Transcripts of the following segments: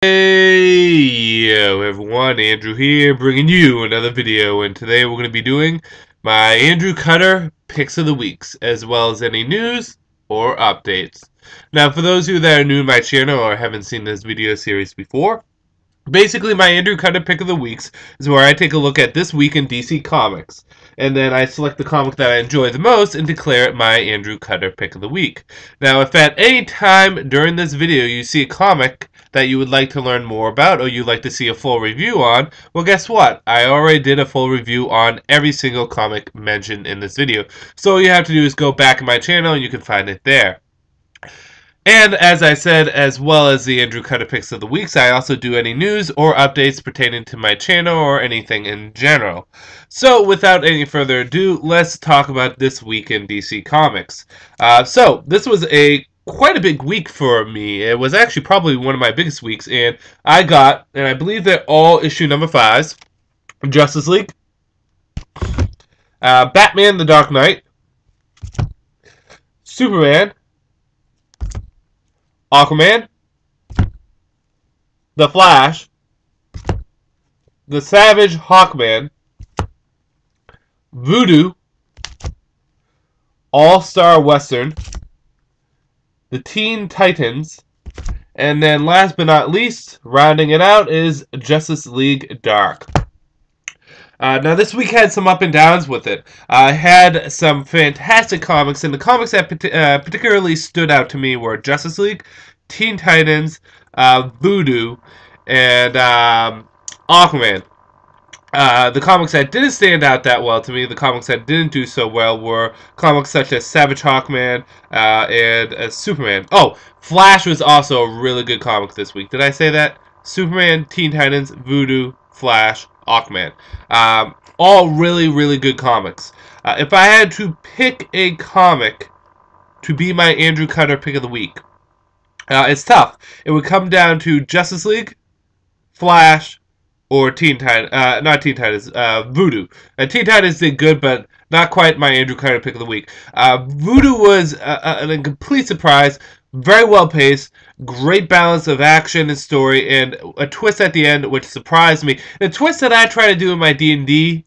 Hey, yo everyone, Andrew here, bringing you another video, and today we're going to be doing my Andrew Cutter Picks of the Weeks, as well as any news or updates. Now, for those of you that are new to my channel or haven't seen this video series before, basically my Andrew Cutter Pick of the Weeks is where I take a look at this week in DC Comics, and then I select the comic that I enjoy the most and declare it my Andrew Cutter Pick of the Week. Now, if at any time during this video you see a comic that you would like to learn more about or you'd like to see a full review on, well, guess what? I already did a full review on every single comic mentioned in this video. So all you have to do is go back in my channel and you can find it there. And as I said, as well as the Andrew Cutter Picks of the Weeks, I also do any news or updates pertaining to my channel or anything in general. So without any further ado, let's talk about this week in DC Comics. So this was quite a big week for me. It was actually probably one of my biggest weeks, and I got, and I believe they're all issue number 5s, Justice League, Batman the Dark Knight, Superman, Aquaman, The Flash, The Savage Hawkman, Voodoo, All-Star Western, The Teen Titans, and then last but not least, rounding it out, is Justice League Dark. Now, this week had some up and downs with it. I had some fantastic comics, and the comics that particularly stood out to me were Justice League, Teen Titans, Voodoo, and Aquaman. The comics that didn't stand out that well to me, the comics that didn't do so well, were comics such as Savage Hawkman and Superman. Oh, Flash was also a really good comic this week. Did I say that? Superman, Teen Titans, Voodoo, Flash, Aquaman. All really, really good comics. If I had to pick a comic to be my Andrew Cutter Pick of the Week, it's tough. It would come down to Justice League, Flash, or Teen Titans, not Teen Titans, Voodoo. Teen Titans did good, but not quite my Andrew Cutter Pick of the Week. Voodoo was a complete surprise, very well paced, great balance of action and story, and a twist at the end which surprised me. The twist that I try to do in my D&D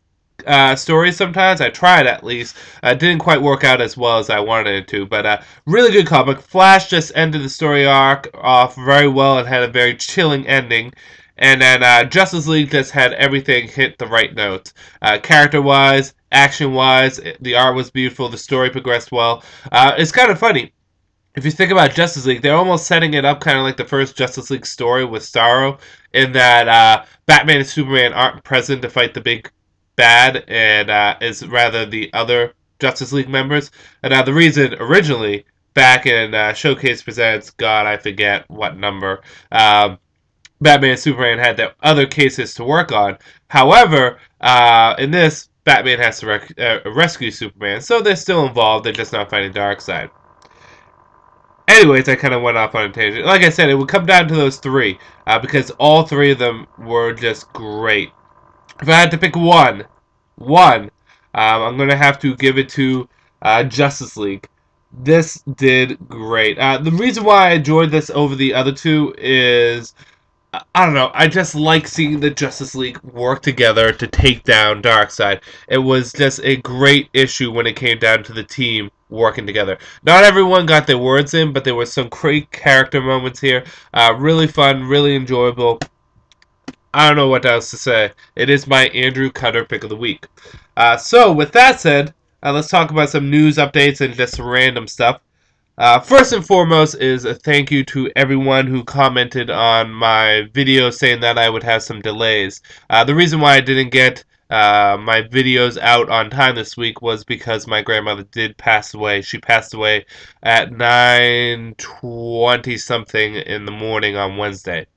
stories sometimes, I tried at least, didn't quite work out as well as I wanted it to, but really good comic. Flash just ended the story arc off very well and had a very chilling ending. And then Justice League just had everything hit the right notes. Character-wise, action-wise, the art was beautiful, the story progressed well. It's kind of funny. If you think about Justice League, they're almost setting it up kind of like the first Justice League story with Starro, in that Batman and Superman aren't present to fight the big bad, and is rather the other Justice League members. And the reason originally, back in Showcase Presents, God, I forget what number, Batman and Superman had their other cases to work on. However, in this, Batman has to rescue Superman, so they're still involved, they're just not fighting Darkseid. Anyways, I kind of went off on a tangent. Like I said, it would come down to those three, because all three of them were just great. If I had to pick one, I'm going to have to give it to Justice League. This did great. The reason why I enjoyed this over the other two is, I don't know, I just like seeing the Justice League work together to take down Darkseid. It was just a great issue when it came down to the team working together. Not everyone got their words in, but there were some great character moments here. Really fun, really enjoyable. I don't know what else to say. It is my Andrew Cutter Pick of the Week. So, with that said, let's talk about some news updates and just some random stuff. First and foremost is a thank you to everyone who commented on my video saying that I would have some delays. The reason why I didn't get my videos out on time this week was because my grandmother did pass away. She passed away at 9:20 something in the morning on Wednesday.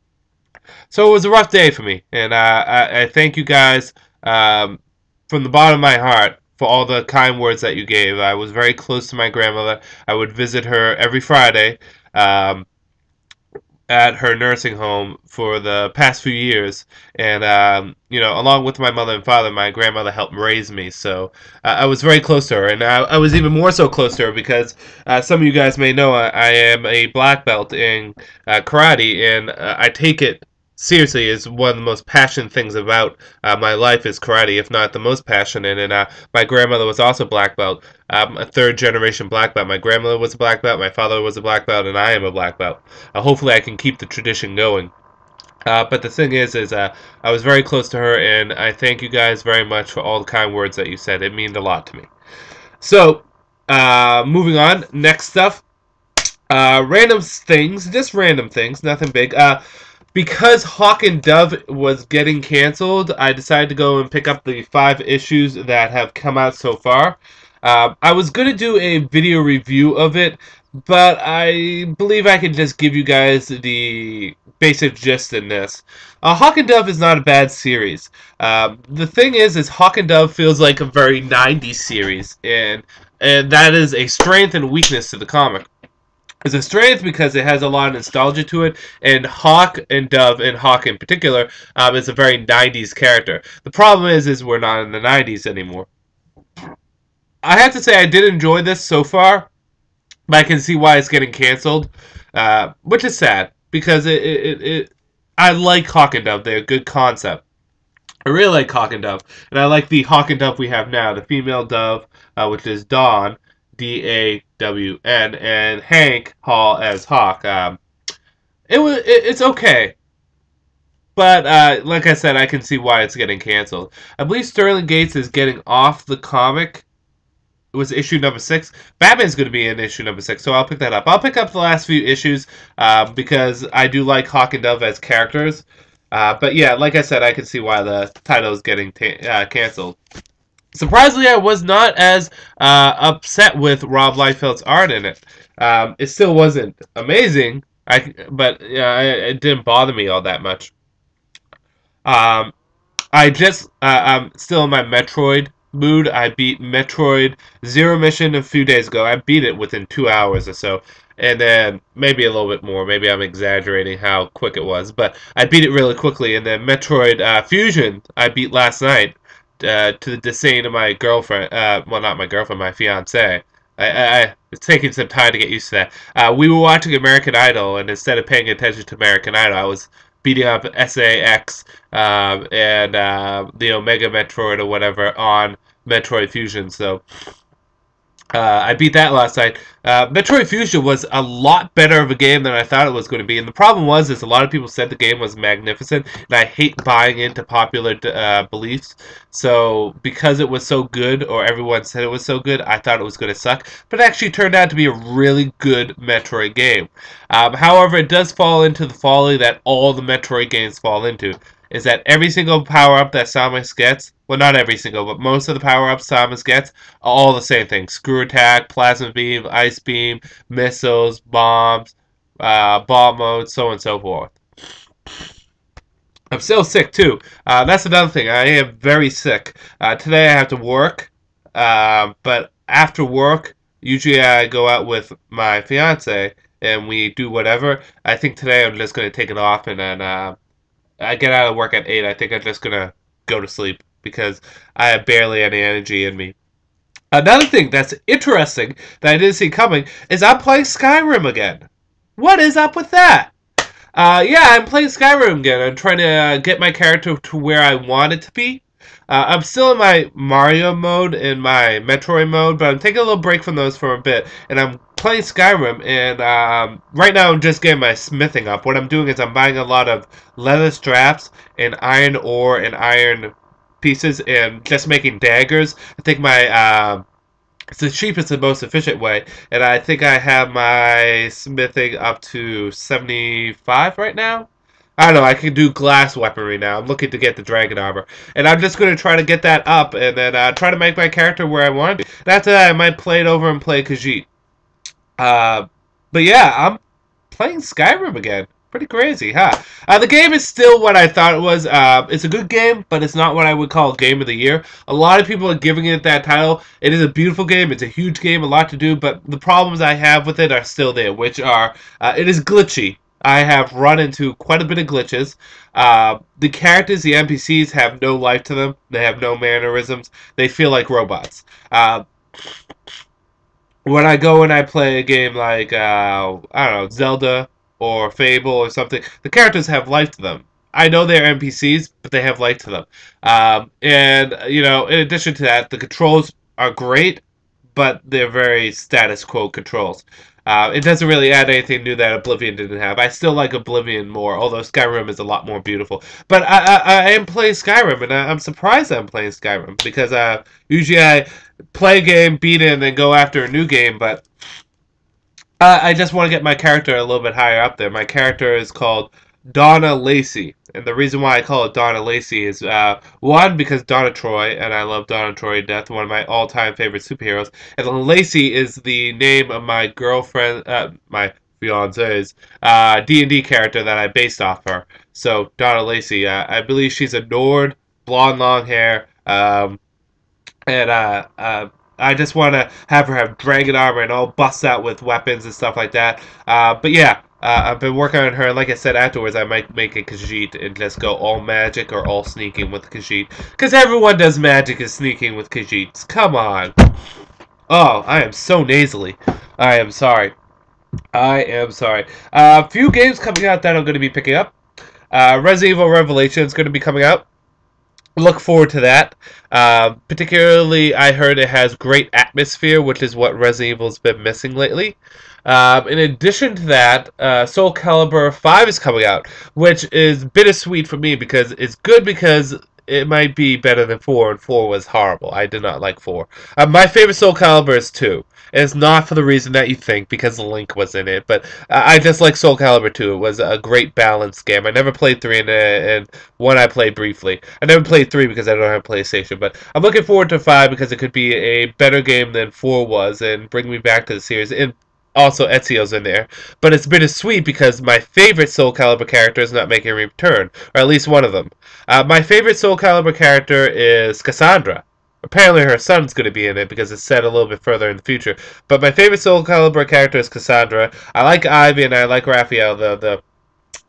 So it was a rough day for me, and I thank you guys from the bottom of my heart for all the kind words that you gave. I was very close to my grandmother. I would visit her every Friday. at her nursing home for the past few years, and along with my mother and father, my grandmother helped raise me. So I was very close to her, and I was even more so close to her because some of you guys may know I am a black belt in karate, and I take it seriously is one of the most passionate things about my life is karate, if not the most passionate. And my grandmother was also black belt. A third generation black belt. My grandmother was a black belt, my father was a black belt, and I am a black belt. Hopefully, I can keep the tradition going. But the thing is I was very close to her, and I thank you guys very much for all the kind words that you said. It means a lot to me. So, moving on. Next stuff. Random things, just random things, nothing big. Because Hawk and Dove was getting canceled, I decided to go and pick up the 5 issues that have come out so far. I was going to do a video review of it, but I believe I can just give you guys the basic gist in this. Hawk and Dove is not a bad series. The thing is Hawk and Dove feels like a very 90s series, and that is a strength and weakness to the comic. It's a strength because it has a lot of nostalgia to it, and Hawk and Dove, and Hawk in particular, is a very 90s character. The problem is we're not in the 90s anymore. I have to say I did enjoy this so far, but I can see why it's getting canceled, which is sad, because I like Hawk and Dove. They're a good concept. I really like Hawk and Dove, and I like the Hawk and Dove we have now, the female Dove, which is Dawn, Dawn, and Hank Hall as Hawk. It's okay, but like I said, I can see why it's getting canceled. I believe Sterling Gates is getting off the comic. It was issue number 6. Batman's going to be in issue number 6, so I'll pick that up. I'll pick up the last few issues because I do like Hawk and Dove as characters. But yeah, like I said, I can see why the title is getting canceled. Surprisingly, I was not as upset with Rob Liefeld's art in it. It still wasn't amazing, but it didn't bother me all that much. Um, I'm still in my Metroid mood. I beat Metroid Zero Mission a few days ago. I beat it within 2 hours or so. And then maybe a little bit more. Maybe I'm exaggerating how quick it was. But I beat it really quickly. And then Metroid Fusion I beat last night to the disdain of my girlfriend. Well, not my girlfriend, my fiance. It's taking some time to get used to that. We were watching American Idol, and instead of paying attention to American Idol, I was beating up SAX and the Omega Metroid or whatever on Metroid Fusion. So I beat that last night. Metroid Fusion was a lot better of a game than I thought it was going to be, and the problem is a lot of people said the game was magnificent, and I hate buying into popular beliefs. So because it was so good, or everyone said it was so good, I thought it was going to suck. But it actually turned out to be a really good Metroid game. However, it does fall into the folly that all the Metroid games fall into, is that every single power-up that Samus gets, well, not every single, but most of the power-ups Samus gets are all the same thing. Screw attack, plasma beam, ice beam, missiles, bombs, bomb mode, so on and so forth. I'm still sick, too. That's another thing. I am very sick. Today I have to work, but after work, usually I go out with my fiance, and we do whatever. I think today I'm just going to take it off, and then I get out of work at 8. I think I'm just going to go to sleep because I have barely any energy in me. Another thing that's interesting that I didn't see coming is I'm playing Skyrim again. What is up with that? Yeah, I'm playing Skyrim again. I'm trying to get my character to where I want it to be. I'm still in my Mario mode and my Metroid mode, but I'm taking a little break from those for a bit, and I'm playing Skyrim, and right now I'm just getting my smithing up. What I'm doing is I'm buying a lot of leather straps and iron ore and iron pieces and just making daggers. I think my it's the cheapest and most efficient way, and I think I have my smithing up to 75 right now. I don't know, I can do glass weaponry now. I'm looking to get the dragon armor. And I'm just going to try to get that up and then try to make my character where I want to be. And after that, I might play it over and play Khajiit. But yeah, I'm playing Skyrim again. Pretty crazy, huh? The game is still what I thought it was. It's a good game, but it's not what I would call Game of the Year. A lot of people are giving it that title. It is a beautiful game. It's a huge game, a lot to do, but the problems I have with it are still there, which are, it is glitchy. I have run into quite a bit of glitches. The characters, the NPCs, have no life to them. They have no mannerisms. They feel like robots. When I go and I play a game like I don't know, Zelda or Fable or something, the characters have life to them. I know they're NPCs, but they have life to them. And you know, in addition to that, the controls are great, but they're very status quo controls. It doesn't really add anything new that Oblivion didn't have. I still like Oblivion more, although Skyrim is a lot more beautiful. But I am playing Skyrim, and I'm surprised I'm playing Skyrim because usually I play a game, beat it, and then go after a new game. But I just want to get my character a little bit higher up there. My character is called Donna Lacey. And the reason why I call it Donna Lacey is, one, because Donna Troy, and I love Donna Troy to death, one of my all-time favorite superheroes. And Lacey is the name of my girlfriend, my fiance's D&D character that I based off her. So, Donna Lacey, I believe she's a Nord, blonde, long hair, and I just want to have her have dragon armor and all bust out with weapons and stuff like that. But yeah, I've been working on her, and like I said, afterwards I might make a Khajiit and just go all magic or all sneaking with Khajiit. Because everyone does magic and sneaking with Khajiits. Come on. Oh, I am so nasally. I am sorry. I am sorry. A few games coming out that I'm going to be picking up. Resident Evil Revelations is going to be coming out. Look forward to that. Particularly, I heard it has great atmosphere, which is what Resident Evil's been missing lately. In addition to that, Soul Calibur 5 is coming out, which is bittersweet for me because it's good because it might be better than 4, and 4 was horrible. I did not like 4. My favorite Soul Calibur is 2. It's not for the reason that you think, because Link was in it, but I just like Soul Calibur 2. It was a great balanced game. I never played 3, and 1 I played briefly. I never played 3 because I don't have a PlayStation, but I'm looking forward to 5 because it could be a better game than 4 was and bring me back to the series. And also, Ezio's in there. But it's bittersweet because my favorite Soul Calibur character is not making a return, or at least one of them. My favorite Soul Calibur character is Cassandra. Apparently her son's going to be in it because it's set a little bit further in the future. But my favorite Soul Calibur character is Cassandra. I like Ivy and I like Raphael, the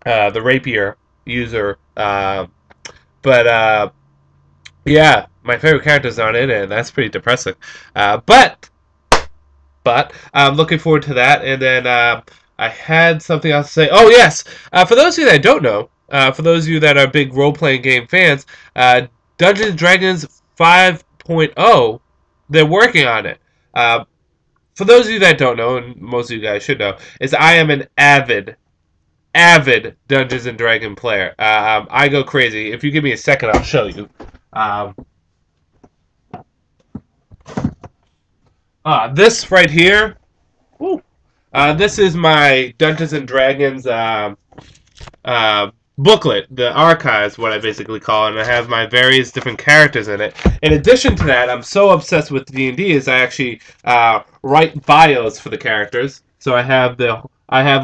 rapier user. Yeah, my favorite characters aren't in it, and that's pretty depressing. But I'm looking forward to that. And then I had something else to say. Oh, yes. For those of you that don't know, for those of you that are big role-playing game fans, Dungeons & Dragons 5.0, they're working on it. For those of you that don't know, and most of you guys should know, is I am an avid Dungeons & Dragons player. I go crazy. If you give me a second, I'll show you. This right here, this is my Dungeons & Dragons booklet, the archives, what I basically call it, and I have my various different characters in it. In addition to that, I'm so obsessed with D&D is I actually write bios for the characters. So I have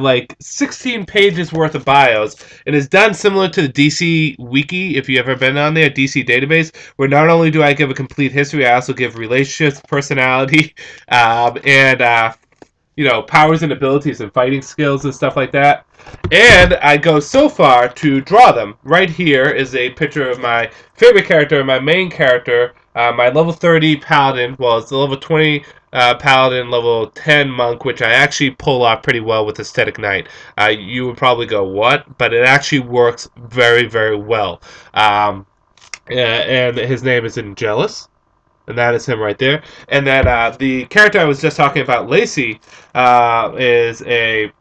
like 16 pages worth of bios, and it's done similar to the DC Wiki, if you've ever been on there, DC database, where not only do I give a complete history, I also give relationships, personality, and you know, powers and abilities and fighting skills and stuff like that. And I go so far to draw them. Right here is a picture of my favorite character, my main character, my level 30 paladin. Well, it's the level 20 paladin, level 10 monk, which I actually pull off pretty well with Aesthetic Knight. You would probably go, what? But it actually works very, very well. And his name is Angelus. And that is him right there. And then the character I was just talking about, Lacey, is a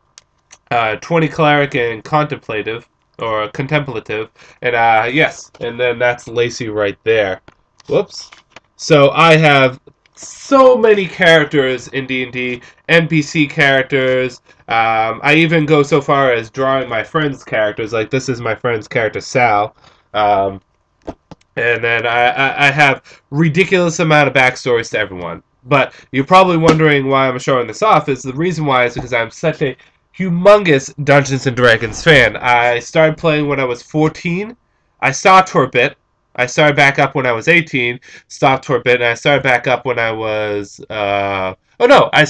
20 cleric and contemplative, or contemplative. And yes, and then that's Lacey right there. Whoops. So I have so many characters in D&D, NPC characters. I even go so far as drawing my friends' characters. Like this is my friend's character, Sal. And then I have ridiculous amount of backstories to everyone. But you're probably wondering why I'm showing this off. Is the reason why is because I'm such a humongous Dungeons & Dragons fan. I started playing when I was 14. I stopped for a bit. I started back up when I was 18. Stopped for a bit, and I started back up when I was... oh no, I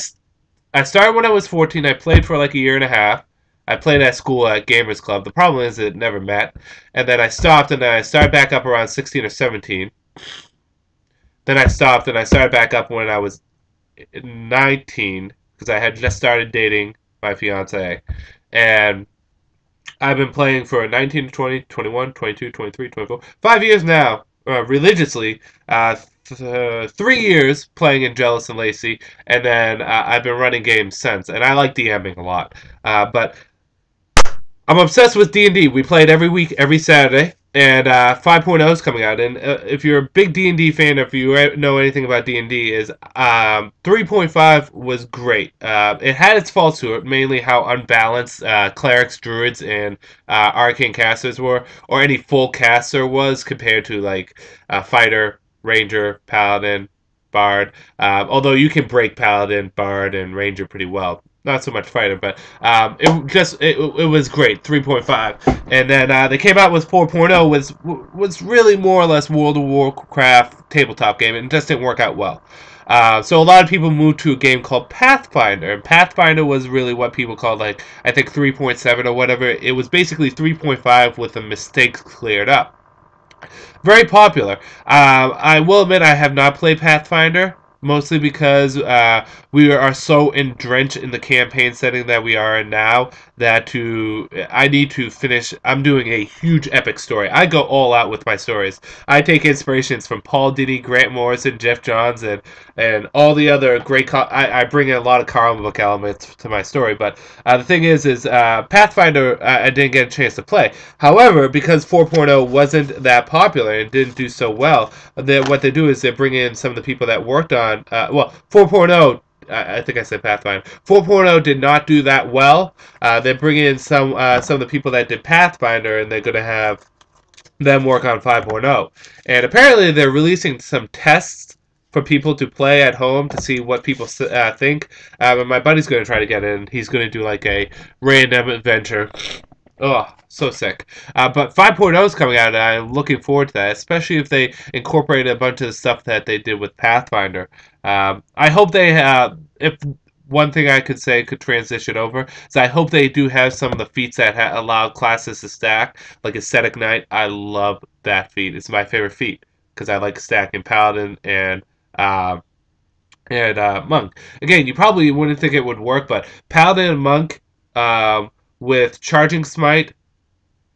started when I was 14. I played for like a year and a half. I played at school at Gamers Club. The problem is it never met. And then I stopped, and then I started back up around 16 or 17. Then I stopped, and I started back up when I was 19, because I had just started dating my fiance. And I've been playing for 19 to 20, 21, 22, 23, 24, 5 years now, religiously. 3 years playing in Jealous and Lacey, and then I've been running games since. And I like DMing a lot. But I'm obsessed with D&D. We play it every week, every Saturday, and 5.0 is coming out. And if you're a big D&D fan, or if you know anything about D&D, is 3.5 was great. It had its faults to it, mainly how unbalanced clerics, druids, and arcane casters were, or any full caster was compared to like fighter, ranger, paladin, bard. Although you can break paladin, bard, and ranger pretty well. Not so much fighter, but it was great. 3.5, and then they came out with 4.0, was really more or less World of Warcraft tabletop game, and it just didn't work out well. So a lot of people moved to a game called Pathfinder, and Pathfinder was really what people called, like, I think 3.7 or whatever. It was basically 3.5 with the mistakes cleared up. Very popular. I will admit I have not played Pathfinder, mostly because we are so entrenched in the campaign setting that we are in now that I need to finish. I'm doing a huge epic story. I go all out with my stories. I take inspirations from Paul Dini, Grant Morrison, Jeff Johns, and all the other great. I bring in a lot of comic book elements to my story. But the thing is Pathfinder I didn't get a chance to play. However, because 4.0 wasn't that popular and didn't do so well, what they do is they bring in some of the people that worked on. 4.0. I think I said Pathfinder. 4.0 did not do that well. They bring in some of the people that did Pathfinder, and they're going to have them work on 5.0. And apparently they're releasing some tests for people to play at home to see what people think. And my buddy's going to try to get in. He's going to do like a random adventure. Oh, so sick. But 5.0 is coming out, and I'm looking forward to that, especially if they incorporate a bunch of the stuff that they did with Pathfinder. I hope they have, if one thing I could say could transition over, is I hope they do have some of the feats that allow classes to stack, like Ascetic Knight. I love that feat. It's my favorite feat, because I like stacking Paladin and Monk. Again, you probably wouldn't think it would work, but Paladin and Monk, with Charging Smite,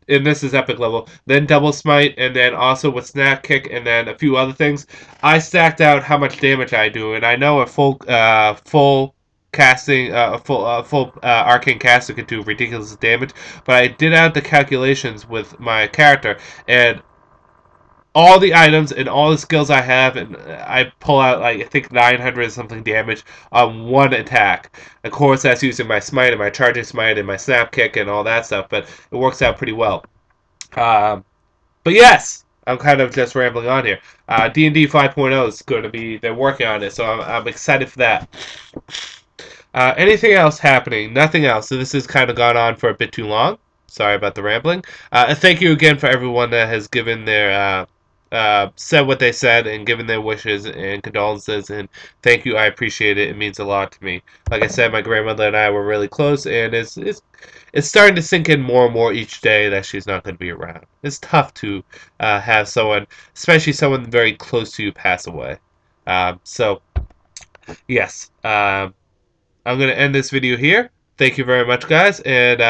and this is epic level, then Double Smite, and then also with Snap Kick, and then a few other things, I stacked out how much damage I do, and I know a full casting, full arcane caster could do ridiculous damage, but I did out the calculations with my character, and all the items and all the skills I have, and I pull out, like, I think 900 something damage on one attack. Of course, that's using my smite and my charging smite and my snap kick and all that stuff, but it works out pretty well. But yes, I'm kind of just rambling on here. D&D 5.0 is going to be, they're working on it, so I'm excited for that. Anything else happening? Nothing else. So this has kind of gone on for a bit too long. Sorry about the rambling. And thank you again for everyone that has given their said what they said and given their wishes and condolences, and thank you. I appreciate it. It means a lot to me. Like I said, my grandmother and I were really close, and it's starting to sink in more and more each day that she's not going to be around. It's tough to have someone, especially someone very close to you, pass away. So yes, I'm going to end this video here. Thank you very much, guys. And,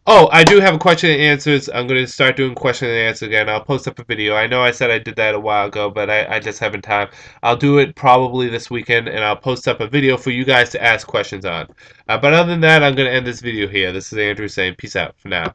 oh, I do have a question and answers. I'm going to start doing question and answer again. I'll post up a video. I know I said I did that a while ago, but I just haven't time. I'll do it probably this weekend, and I'll post up a video for you guys to ask questions on. But other than that, I'm going to end this video here. This is Andrew saying peace out for now.